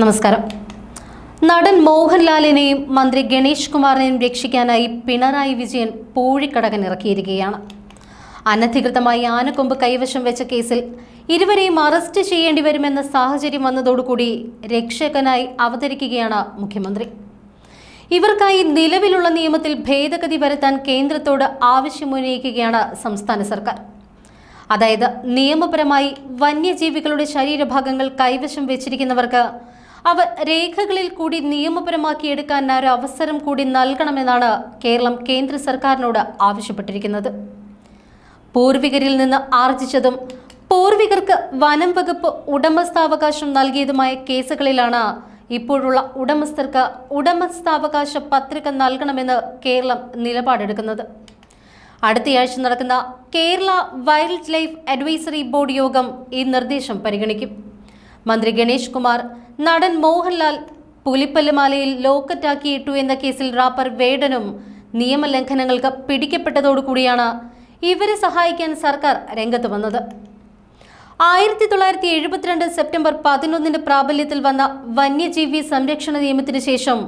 നമസ്കാരം. നടൻ മോഹൻലാലിനെയും മന്ത്രി ഗണേഷ് കുമാറിനെയും രക്ഷിക്കാനായി പിണറായി വിജയൻ പൂഴിക്കടകൻ ഇറക്കിയിരിക്കുകയാണ്. അനധികൃതമായി ആനക്കൊമ്പ് കൈവശം വെച്ച കേസിൽ ഇരുവരെയും അറസ്റ്റ് ചെയ്യേണ്ടി വരുമെന്ന സാഹചര്യം വന്നതോടുകൂടി രക്ഷകനായി അവതരിക്കുകയാണ് മുഖ്യമന്ത്രി. ഇവർക്കായി നിലവിലുള്ള നിയമത്തിൽ ഭേദഗതി വരുത്താൻ കേന്ദ്രത്തോട് ആവശ്യമുന്നയിക്കുകയാണ് സംസ്ഥാന സർക്കാർ. അതായത് നിയമപരമായി വന്യജീവികളുടെ ശരീരഭാഗങ്ങൾ കൈവശം വെച്ചിരിക്കുന്നവർക്ക് അവ രേഖകളിൽ കൂടി നിയമപരമാക്കിയെടുക്കാൻ ഒരു അവസരം കൂടി നൽകണമെന്നാണ് കേരളം കേന്ദ്ര സർക്കാരിനോട് ആവശ്യപ്പെട്ടിരിക്കുന്നത്. പൂർവികരിൽ നിന്ന് ആർജിച്ചതും പൂർവികർക്ക് വനം വകുപ്പ് ഉടമസ്ഥാവകാശം നൽകിയതുമായ കേസുകളിലാണ് ഇപ്പോഴുള്ള ഉടമസ്ഥർക്ക് ഉടമസ്ഥാവകാശ പത്രിക നൽകണമെന്ന് കേരളം നിലപാടെടുക്കുന്നത്. അടുത്തയാഴ്ച നടക്കുന്ന Kerala wild life advisory board യോഗം ഈ നിർദ്ദേശം പരിഗണിക്കും. മന്ത്രി ഗണേഷ് കുമാർ നടൻ മോഹൻലാൽ പുലിപ്പല്ലുമാലയിൽ ലോക്കറ്റാക്കിയിട്ടു എന്ന കേസിൽ റാപ്പർ വേടനും നിയമലംഘനങ്ങൾക്ക് പിടിക്കപ്പെട്ടതോടുകൂടിയാണ് ഇവരെ സഹായിക്കാൻ സർക്കാർ രംഗത്ത് വന്നത്. 1972 സെപ്റ്റംബർ 11 പ്രാബല്യത്തിൽ വന്ന വന്യജീവി സംരക്ഷണ നിയമത്തിന് ശേഷം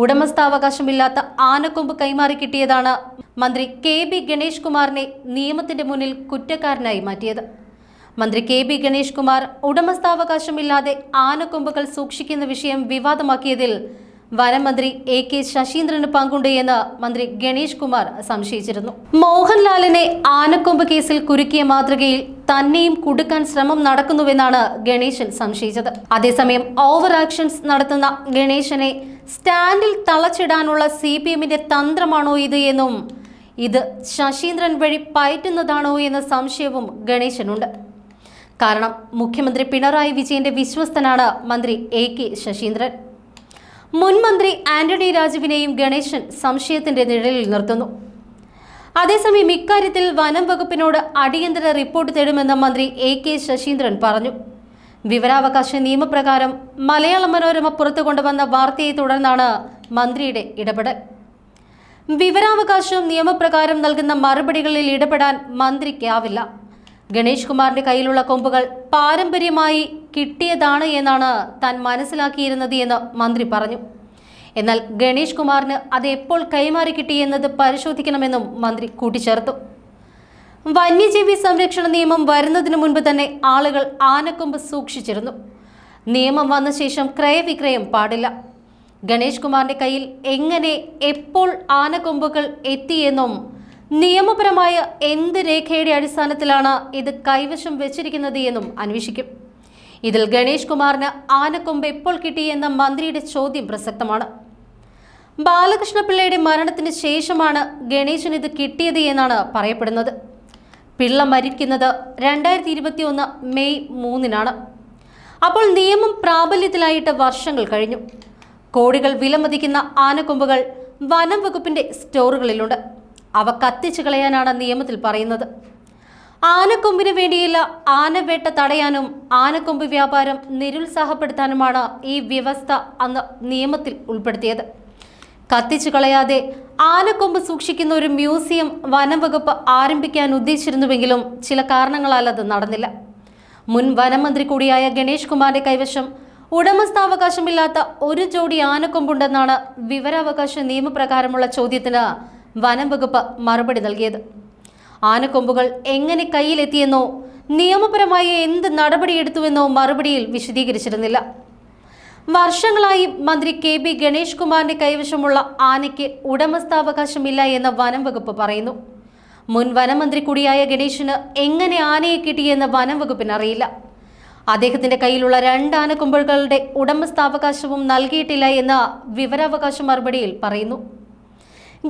ഉടമസ്ഥാവകാശമില്ലാത്ത ആനക്കൊമ്പ് കൈമാറി കിട്ടിയതാണ് മന്ത്രി KB ഗണേഷ് കുമാറിനെ നിയമത്തിന്റെ മുന്നിൽ കുറ്റക്കാരനായി മാറ്റിയത്. മന്ത്രി KB ഗണേഷ് കുമാർ ഉടമസ്ഥാവകാശമില്ലാതെ ആനക്കൊമ്പുകൾ സൂക്ഷിക്കുന്ന വിഷയം വിവാദമാക്കിയതിൽ വനമന്ത്രി AK ശശീന്ദ്രന് പങ്കുണ്ട് എന്ന് മന്ത്രി ഗണേഷ് കുമാർ സംശയിച്ചിരുന്നു. മോഹൻലാലിനെ ആനക്കൊമ്പ് കേസിൽ കുരുക്കിയ മാതൃകയിൽ തന്നെയും കുടുക്കാൻ ശ്രമം നടക്കുന്നുവെന്നാണ് ഗണേശൻ സംശയിച്ചത്. അതേസമയം ഓവർ ആക്ഷൻസ് നടത്തുന്ന ഗണേശനെ സ്റ്റാൻഡിൽ തളച്ചിടാനുള്ള CPMന്റെ തന്ത്രമാണോ ഇത് എന്നും ഇത് ശശീന്ദ്രൻ വഴി പയറ്റുന്നതാണോ എന്ന സംശയവും ഗണേശനുണ്ട്. കാരണം മുഖ്യമന്ത്രി പിണറായി വിജയന്റെ വിശ്വസ്തനാണ് മന്ത്രി AK ശശീന്ദ്രൻ. മുൻ മന്ത്രി ആന്റണി രാജുവിനെയും ഗണേശൻ സംശയത്തിന്റെ നിഴലിൽ നിർത്തുന്നു. അതേസമയം ഇക്കാര്യത്തിൽ വനം വകുപ്പിനോട് അടിയന്തര റിപ്പോർട്ട് തേടുമെന്ന് മന്ത്രി AK ശശീന്ദ്രൻ പറഞ്ഞു. വിവരാവകാശ നിയമപ്രകാരം മലയാള മനോരമ പുറത്തു കൊണ്ടുവന്ന വാർത്തയെ തുടർന്നാണ് മന്ത്രിയുടെ ഇടപെടൽ. വിവരാവകാശം നിയമപ്രകാരം നൽകുന്ന മറുപടികളിൽ ഇടപെടാൻ മന്ത്രിക്കാവില്ല. ഗണേഷ് കുമാറിന്റെ കയ്യിലുള്ള കൊമ്പുകൾ പാരമ്പര്യമായി കിട്ടിയതാണ് എന്നാണ് താൻ മനസ്സിലാക്കിയിരുന്നത് എന്ന് മന്ത്രി പറഞ്ഞു. എന്നാൽ ഗണേഷ് കുമാറിന് അത് എപ്പോൾ കൈമാറി കിട്ടിയെന്നത് പരിശോധിക്കണമെന്നും മന്ത്രി കൂട്ടിച്ചേർത്തു. വന്യജീവി സംരക്ഷണ നിയമം വരുന്നതിന് മുൻപ് തന്നെ ആളുകൾ ആനക്കൊമ്പ് സൂക്ഷിച്ചിരുന്നു. നിയമം വന്ന ശേഷം ക്രയവിക്രയം പാടില്ല. ഗണേഷ് കുമാറിന്റെ കയ്യിൽ എങ്ങനെ എപ്പോൾ ആനക്കൊമ്പുകൾ എത്തിയെന്നും നിയമപരമായ എന്ത് രേഖയുടെ അടിസ്ഥാനത്തിലാണ് ഇത് കൈവശം വെച്ചിരിക്കുന്നത് എന്നും അന്വേഷിക്കും. ഇതിൽ ഗണേഷ് കുമാറിന് ആനക്കൊമ്പ് എപ്പോൾ കിട്ടിയെന്ന മന്ത്രിയുടെ ചോദ്യം പ്രസക്തമാണ്. ബാലകൃഷ്ണപിള്ളയുടെ മരണത്തിന് ശേഷമാണ് ഗണേശന് ഇത് കിട്ടിയത് എന്നാണ് പറയപ്പെടുന്നത്. പിള്ള മരിക്കുന്നത് 2021 മെയ് 3-നാണ്. അപ്പോൾ നിയമം പ്രാബല്യത്തിലായിട്ട് വർഷങ്ങൾ കഴിഞ്ഞു. കോടികൾ വിലമതിക്കുന്ന ആനക്കൊമ്പുകൾ വനം വകുപ്പിന്റെ സ്റ്റോറുകളിലുണ്ട്. അവ കത്തിച്ചു കളയാനാണ് നിയമത്തിൽ പറയുന്നത്. ആനക്കൊമ്പിന് വേണ്ടിയില്ല, ആനവേട്ട തടയാനും ആനക്കൊമ്പ് വ്യാപാരം നിരുത്സാഹപ്പെടുത്താനുമാണ് ഈ വ്യവസ്ഥ അന്ന് നിയമത്തിൽ ഉൾപ്പെടുത്തിയത്. കത്തിച്ചു കളയാതെ ആനക്കൊമ്പ് സൂക്ഷിക്കുന്ന ഒരു മ്യൂസിയം വനം വകുപ്പ് ആരംഭിക്കാൻ ഉദ്ദേശിച്ചിരുന്നുവെങ്കിലും ചില കാരണങ്ങളാൽ അത് നടന്നില്ല. മുൻ വനമന്ത്രി കൂടിയായ ഗണേഷ് കുമാറിന്റെ കൈവശം ഉടമസ്ഥാവകാശമില്ലാത്ത ഒരു ജോഡി ആനക്കൊമ്പുണ്ടെന്നാണ് വിവരാവകാശ നിയമപ്രകാരമുള്ള ചോദ്യത്തിന് വനം വകുപ്പ് മറുപടി നൽകിയത്. ആനക്കൊമ്പുകൾ എങ്ങനെ കയ്യിലെത്തിയെന്നോ നിയമപരമായ എന്ത് നടപടിയെടുത്തുവെന്നോ മറുപടിയിൽ വിശദീകരിച്ചിരുന്നില്ല. വർഷങ്ങളായി മന്ത്രി KB ഗണേഷ് കുമാറിന്റെ കൈവശമുള്ള ആനയ്ക്ക് ഉടമസ്ഥാവകാശമില്ല എന്ന് വനം വകുപ്പ് പറയുന്നു. മുൻ വനമന്ത്രി കൂടിയായ ഗണേശന് എങ്ങനെ ആനയെ കിട്ടിയെന്ന് വനം വകുപ്പിന് അറിയില്ല. അദ്ദേഹത്തിന്റെ കയ്യിലുള്ള 2 ആനക്കൊമ്പുകളുടെ ഉടമസ്ഥാവകാശവും നൽകിയിട്ടില്ല എന്ന് വിവരാവകാശ മറുപടിയിൽ പറയുന്നു.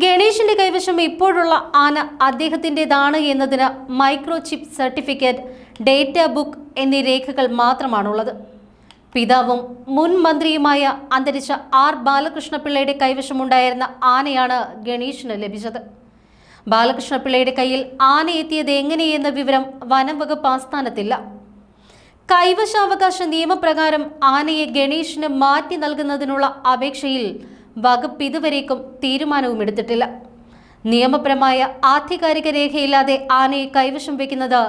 ഗണേശന്റെ കൈവശം ഇപ്പോഴുള്ള ആന അദ്ദേഹത്തിൻ്റെതാണ് എന്നതിന് മൈക്രോചിപ്പ് സർട്ടിഫിക്കറ്റ്, ഡേറ്റ ബുക്ക് എന്നീ രേഖകൾ മാത്രമാണുള്ളത്. പിതാവും മുൻ മന്ത്രിയുമായ അന്തരിച്ച R ബാലകൃഷ്ണപിള്ളയുടെ കൈവശമുണ്ടായിരുന്ന ആനയാണ് ഗണേശന് ലഭിച്ചത്. ബാലകൃഷ്ണപിള്ളയുടെ കയ്യിൽ ആന എത്തിയത് എങ്ങനെയെന്ന വിവരം വനം വകുപ്പ് ആസ്ഥാനത്തില്ല. കൈവശാവകാശ നിയമപ്രകാരം ആനയെ ഗണേശന് മാറ്റി നൽകുന്നതിനുള്ള അപേക്ഷയിൽ വകുപ്പ് ഇതുവരേക്കും തീരുമാനവും എടുത്തിട്ടില്ല. നിയമപരമായ ആധികാരിക രേഖയില്ലാതെ ആനയെ കൈവശം വയ്ക്കുന്നത്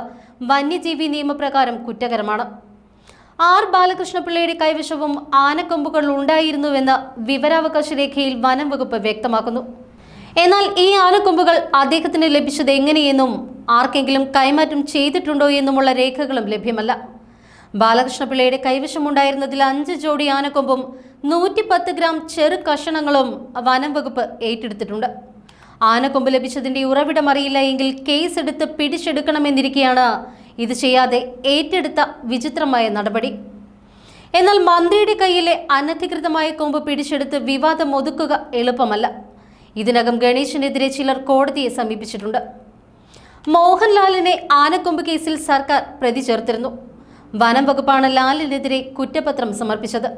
വന്യജീവി നിയമപ്രകാരം കുറ്റകരമാണ്. ആർ ബാലകൃഷ്ണപിള്ളയുടെ കൈവശവും ആനക്കൊമ്പുകൾ ഉണ്ടായിരുന്നുവെന്ന് വിവരാവകാശ രേഖയിൽ വനം വകുപ്പ് വ്യക്തമാക്കുന്നു. എന്നാൽ ഈ ആനക്കൊമ്പുകൾ അദ്ദേഹത്തിന് ലഭിച്ചത് എങ്ങനെയെന്നും ആർക്കെങ്കിലും കൈമാറ്റം ചെയ്തിട്ടുണ്ടോ എന്നുമുള്ള രേഖകളും ലഭ്യമല്ല. ബാലകൃഷ്ണപിള്ളയുടെ കൈവശമുണ്ടായിരുന്നതിൽ 5 ജോഡി ആനക്കൊമ്പും 110 ഗ്രാം ചെറു കഷണങ്ങളും വനം വകുപ്പ് ഏറ്റെടുത്തിട്ടുണ്ട്. ആനക്കൊമ്പ് ലഭിച്ചതിന്റെ ഉറവിടം അറിയില്ല എങ്കിൽ കേസെടുത്ത് പിടിച്ചെടുക്കണമെന്നിരിക്കെയാണ് ഇത് ചെയ്യാതെ ഏറ്റെടുത്ത വിചിത്രമായ നടപടി. എന്നാൽ മന്ത്രിയുടെ കയ്യിലെ അനധികൃതമായ കൊമ്പ് പിടിച്ചെടുത്ത് വിവാദം ഒതുക്കുക എളുപ്പമല്ല. ഇതിനകം ഗണേശിനെതിരെ ചിലർ കോടതിയെ സമീപിച്ചിട്ടുണ്ട്. മോഹൻലാലിനെ ആനക്കൊമ്പ് കേസിൽ സർക്കാർ പ്രതി ചേർത്തിരുന്നു. വനം വകുപ്പാണ് ലാലിനെതിരെ കുറ്റപത്രം സമർപ്പിച്ചത്.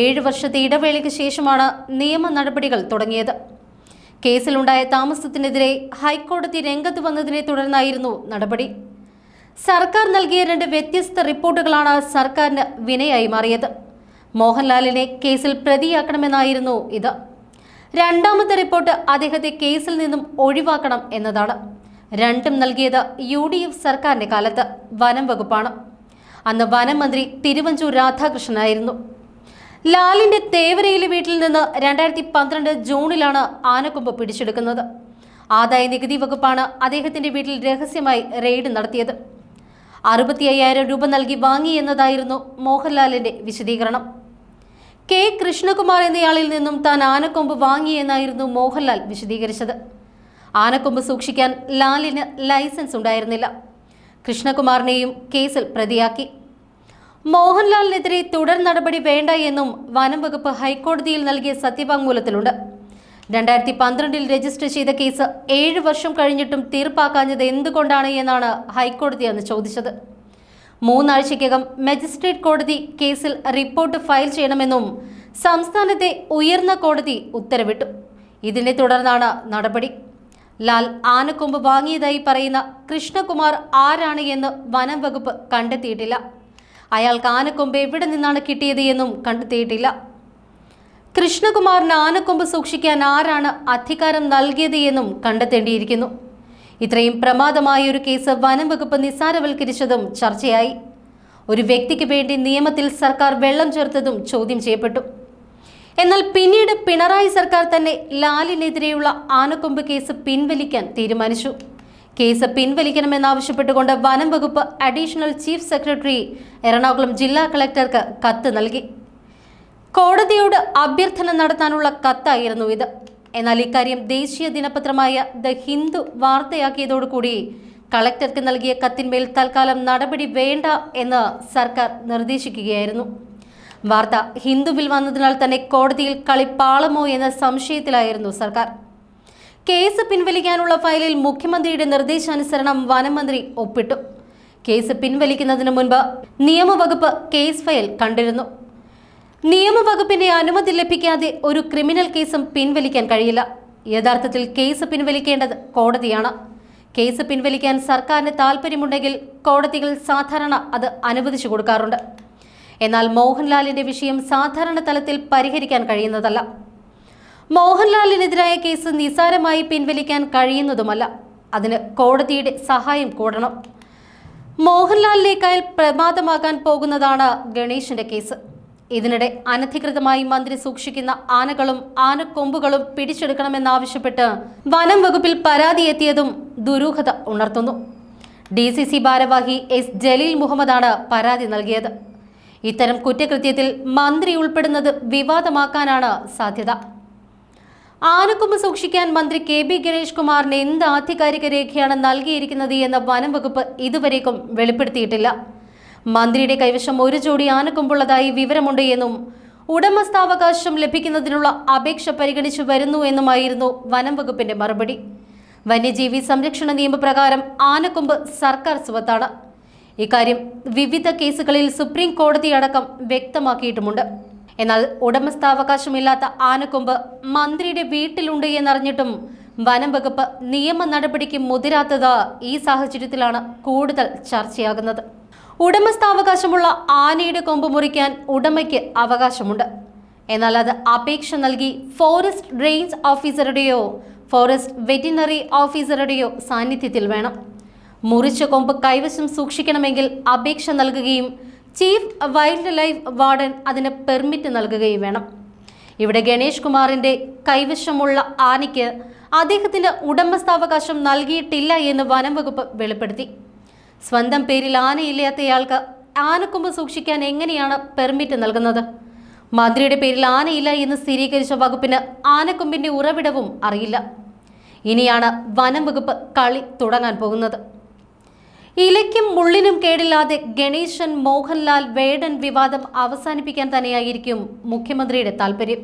7 വർഷത്തെ ഇടവേളയ്ക്ക് ശേഷമാണ് നിയമ നടപടികൾ തുടങ്ങിയത്. കേസിലുണ്ടായ താമസത്തിനെതിരെ ഹൈക്കോടതി രംഗത്ത് വന്നതിനെ തുടർന്നായിരുന്നു നടപടി. സർക്കാർ നൽകിയ 2 വ്യത്യസ്ത റിപ്പോർട്ടുകളാണ് സർക്കാരിന് വിനയായി മാറിയത്. മോഹൻലാലിനെ കേസിൽ പ്രതിയാക്കണമെന്നായിരുന്നു ഇത്. രണ്ടാമത്തെ റിപ്പോർട്ട് അദ്ദേഹത്തെ കേസിൽ നിന്നും ഒഴിവാക്കണം എന്നതാണ്. രണ്ടും നൽകിയത് UDF സർക്കാരിന്റെ കാലത്ത് വനം വകുപ്പാണ്. അന്ന് വനം മന്ത്രി തിരുവഞ്ചൂർ രാധാകൃഷ്ണനായിരുന്നു. ലാലിന്റെ തേവരയിലെ വീട്ടിൽ നിന്ന് 2012 ജൂണിലാണ് ആനക്കൊമ്പ് പിടിച്ചെടുക്കുന്നത്. ആദായ നികുതി വകുപ്പാണ് അദ്ദേഹത്തിന്റെ വീട്ടിൽ രഹസ്യമായി റെയ്ഡ് നടത്തിയത്. 65,000 രൂപ നൽകി വാങ്ങി എന്നതായിരുന്നു മോഹൻലാലിന്റെ വിശദീകരണം. K. കൃഷ്ണകുമാർ എന്നയാളിൽ നിന്നും താൻ ആനക്കൊമ്പ് വാങ്ങിയെന്നായിരുന്നു മോഹൻലാൽ വിശദീകരിച്ചത്. ആനക്കൊമ്പ് സൂക്ഷിക്കാൻ ലാലിന് ലൈസൻസ് ഉണ്ടായിരുന്നില്ല. കൃഷ്ണകുമാറിനെയും കേസിൽ പ്രതിയാക്കി. മോഹൻലാലിനെതിരെ തുടർ നടപടി വേണ്ട എന്നും വനം വകുപ്പ് ഹൈക്കോടതിയിൽ നൽകിയ സത്യവാങ്മൂലത്തിലുണ്ട്. 2012 രജിസ്റ്റർ ചെയ്ത കേസ് 7 വർഷം കഴിഞ്ഞിട്ടും തീർപ്പാക്കാഞ്ഞത് എന്തുകൊണ്ടാണ് എന്നാണ് ഹൈക്കോടതി അന്ന് ചോദിച്ചത്. 3 ആഴ്ചയ്ക്കകം മജിസ്ട്രേറ്റ് കോടതി കേസിൽ റിപ്പോർട്ട് ഫയൽ ചെയ്യണമെന്നും സംസ്ഥാനത്തെ ഉയർന്ന കോടതി ഉത്തരവിട്ടു. ഇതിനെ തുടർന്നാണ് നടപടി. ലാൽ ആനക്കൊമ്പ് വാങ്ങിയതായി പറയുന്ന കൃഷ്ണകുമാർ ആരാണ് എന്ന് വനം വകുപ്പ് കണ്ടെത്തിയിട്ടില്ല. അയാൾക്ക് ആനക്കൊമ്പ് എവിടെ നിന്നാണ് കിട്ടിയത് എന്നും കണ്ടെത്തിയിട്ടില്ല. കൃഷ്ണകുമാറിന് ആനക്കൊമ്പ് സൂക്ഷിക്കാൻ ആരാണ് അധികാരം നൽകിയത് എന്നും കണ്ടെത്തേണ്ടിയിരിക്കുന്നു. ഇത്രയും പ്രമാദമായ ഒരു കേസ് വനം വകുപ്പ് നിസ്സാരവൽക്കരിച്ചതും ചർച്ചയായി. ഒരു വ്യക്തിക്ക് വേണ്ടി നിയമത്തിൽ സർക്കാർ വെള്ളം ചേർത്തതും ചോദ്യം ചെയ്യപ്പെട്ടു. എന്നാൽ പിന്നീട് പിണറായി സർക്കാർ തന്നെ ലാലിനെതിരെയുള്ള ആനക്കൊമ്പ് കേസ് പിൻവലിക്കാൻ തീരുമാനിച്ചു. കേസ് പിൻവലിക്കണമെന്നാവശ്യപ്പെട്ടുകൊണ്ട് വനം വകുപ്പ് അഡീഷണൽ ചീഫ് സെക്രട്ടറി എറണാകുളം ജില്ലാ കളക്ടർക്ക് കത്ത് നൽകി. കോടതിയോട് അഭ്യർത്ഥന നടത്താനുള്ള കത്തായിരുന്നു ഇത്. എന്നാൽ ഇക്കാര്യം ദേശീയ ദിനപത്രമായ ദ ഹിന്ദു വാർത്തയാക്കിയതോടുകൂടി കളക്ടർക്ക് നൽകിയ കത്തിന്മേൽ തൽക്കാലം നടപടി വേണ്ട എന്ന് സർക്കാർ നിർദ്ദേശിക്കുകയായിരുന്നു. വാർത്ത ഹിന്ദുവിൽ വന്നതിനാൽ തന്നെ കോടതിയിൽ കളിപ്പാളമോ എന്ന സംശയത്തിലായിരുന്നു സർക്കാർ. കേസ് പിൻവലിക്കാനുള്ള ഫയലിൽ മുഖ്യമന്ത്രിയുടെ നിർദ്ദേശാനുസരണം വനം മന്ത്രി ഒപ്പിട്ടു. കേസ് പിൻവലിക്കുന്നതിന് മുൻപ് നിയമവകുപ്പ് കേസ് ഫയൽ കണ്ടിരുന്നു. നിയമവകുപ്പിന്റെ അനുമതി ലഭിക്കാതെ ഒരു ക്രിമിനൽ കേസും പിൻവലിക്കാൻ കഴിയില്ല. യഥാർത്ഥത്തിൽ കേസ് പിൻവലിക്കേണ്ടത് കോടതിയാണ്. കേസ് പിൻവലിക്കാൻ സർക്കാരിന് താല്പര്യമുണ്ടെങ്കിൽ കോടതികൾ സാധാരണ അത് അനുവദിച്ചു കൊടുക്കാറുണ്ട്. എന്നാൽ മോഹൻലാലിന്റെ വിഷയം സാധാരണ തലത്തിൽ പരിഹരിക്കാൻ കഴിയുന്നതല്ല. മോഹൻലാലിനെതിരായ കേസ് നിസ്സാരമായി പിൻവലിക്കാൻ കഴിയുന്നതുമല്ല. അതിന് കോടതിയുടെ സഹായം കൂടണം. മോഹൻലാലിനേക്കാൾ പ്രമാദമാകാൻ പോകുന്നതാണ് ഗണേശിന്റെ കേസ്. ഇതിനിടെ അനധികൃതമായി മന്ത്രി സൂക്ഷിക്കുന്ന ആനകളും ആനക്കൊമ്പുകളും പിടിച്ചെടുക്കണമെന്നാവശ്യപ്പെട്ട് വനം വകുപ്പിൽ പരാതി എത്തിയതും ദുരൂഹത ഉണർത്തുന്നു. DCC ഭാരവാഹി S. ജലീൽ മുഹമ്മദാണ് പരാതി നൽകിയത്. ഇത്തരം കുറ്റകൃത്യത്തിൽ മന്ത്രി ഉൾപ്പെടുന്നത് വിവാദമാക്കാനാണ് സാധ്യത. ആനക്കൊമ്പ് സൂക്ഷിക്കാൻ മന്ത്രി KB ഗണേഷ് കുമാറിന് എന്ത് ആധികാരിക രേഖയാണ് നൽകിയിരിക്കുന്നത് എന്ന് വനം വകുപ്പ് ഇതുവരേക്കും വെളിപ്പെടുത്തിയിട്ടില്ല. മന്ത്രിയുടെ കൈവശം 1 ജോഡി ആനക്കൊമ്പുള്ളതായി വിവരമുണ്ട് എന്നും ഉടമസ്ഥാവകാശം ലഭിക്കുന്നതിനുള്ള അപേക്ഷ പരിഗണിച്ചു വരുന്നു എന്നുമായിരുന്നു വനം വകുപ്പിന്റെ മറുപടി. വന്യജീവി സംരക്ഷണ നിയമപ്രകാരം ആനക്കൊമ്പ് സർക്കാർ സ്വത്താണ്. ഇക്കാര്യം വിവിധ കേസുകളിൽ സുപ്രീം കോടതി അടക്കം വ്യക്തമാക്കിയിട്ടുമുണ്ട്. എന്നാൽ ഉടമസ്ഥാവകാശമില്ലാത്ത ആനക്കൊമ്പ് മന്ത്രിയുടെ വീട്ടിലുണ്ട് എന്നറിഞ്ഞിട്ടും വനം വകുപ്പ് നിയമ നടപടിക്ക് മുതിരാത്തത് ഈ സാഹചര്യത്തിലാണ് കൂടുതൽ ചർച്ചയാകുന്നത്. ഉടമസ്ഥാവകാശമുള്ള ആനയുടെ കൊമ്പ് മുറിക്കാൻ ഉടമയ്ക്ക് അവകാശമുണ്ട്. എന്നാൽ അത് അപേക്ഷ നൽകി ഫോറസ്റ്റ് റേഞ്ച് ഓഫീസറുടെയോ ഫോറസ്റ്റ് വെറ്റിനറി ഓഫീസറുടെയോ സാന്നിധ്യത്തിൽ വേണം. മുറിച്ച കൊമ്പ് കൈവശം സൂക്ഷിക്കണമെങ്കിൽ അപേക്ഷ നൽകുകയും ചീഫ് വൈൽഡ് ലൈഫ് വാർഡൻ അതിന് പെർമിറ്റ് നൽകുകയും വേണം. ഇവിടെ ഗണേഷ് കുമാറിന്റെ കൈവശമുള്ള ആനയ്ക്ക് അദ്ദേഹത്തിന് ഉടമസ്ഥാവകാശം നൽകിയിട്ടില്ല എന്ന് വനം വകുപ്പ് വെളിപ്പെടുത്തി. സ്വന്തം പേരിൽ ആനയില്ലാത്തയാൾക്ക് ആനക്കൊമ്പ് സൂക്ഷിക്കാൻ എങ്ങനെയാണ് പെർമിറ്റ് നൽകുന്നത്? മന്ത്രിയുടെ പേരിൽ ആനയില്ല എന്ന് സ്ഥിരീകരിച്ച വകുപ്പിന് ആനക്കൊമ്പിന്റെ ഉറവിടവും അറിയില്ല. ഇനിയാണ് വനം വകുപ്പ് കളി തുടങ്ങാൻ പോകുന്നത്. ഇലയ്ക്കും മുള്ളിനും കേടില്ലാതെ ഗണേശൻ മോഹൻലാൽ വേടൻ വിവാദം അവസാനിപ്പിക്കാൻ തന്നെയായിരിക്കും മുഖ്യമന്ത്രിയുടെ താൽപര്യം.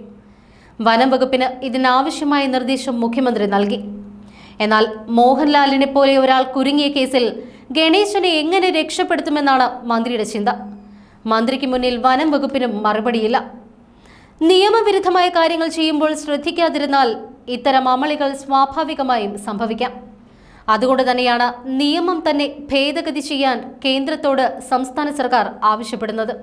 വനം വകുപ്പിന് ഇതിനാവശ്യമായ നിർദ്ദേശം മുഖ്യമന്ത്രി നൽകി. എന്നാൽ മോഹൻലാലിനെ പോലെ ഒരാൾ കുരുങ്ങിയ കേസിൽ ഗണേശനെ എങ്ങനെ രക്ഷപ്പെടുത്തുമെന്നാണ് മന്ത്രിയുടെ ചിന്ത. മന്ത്രിക്ക് മുന്നിൽ വനം വകുപ്പിനും മറുപടിയില്ല. നിയമവിരുദ്ധമായ കാര്യങ്ങൾ ചെയ്യുമ്പോൾ ശ്രദ്ധിക്കാതിരുന്നാൽ ഇത്തരം അമളികൾ സ്വാഭാവികമായും സംഭവിക്കാം. അതുകൊണ്ട് തന്നെയാണ് നിയമം തന്നെ ഭേദഗതി ചെയ്യാൻ കേന്ദ്രത്തോട് സംസ്ഥാന സർക്കാർ ആവശ്യപ്പെടുന്നത്.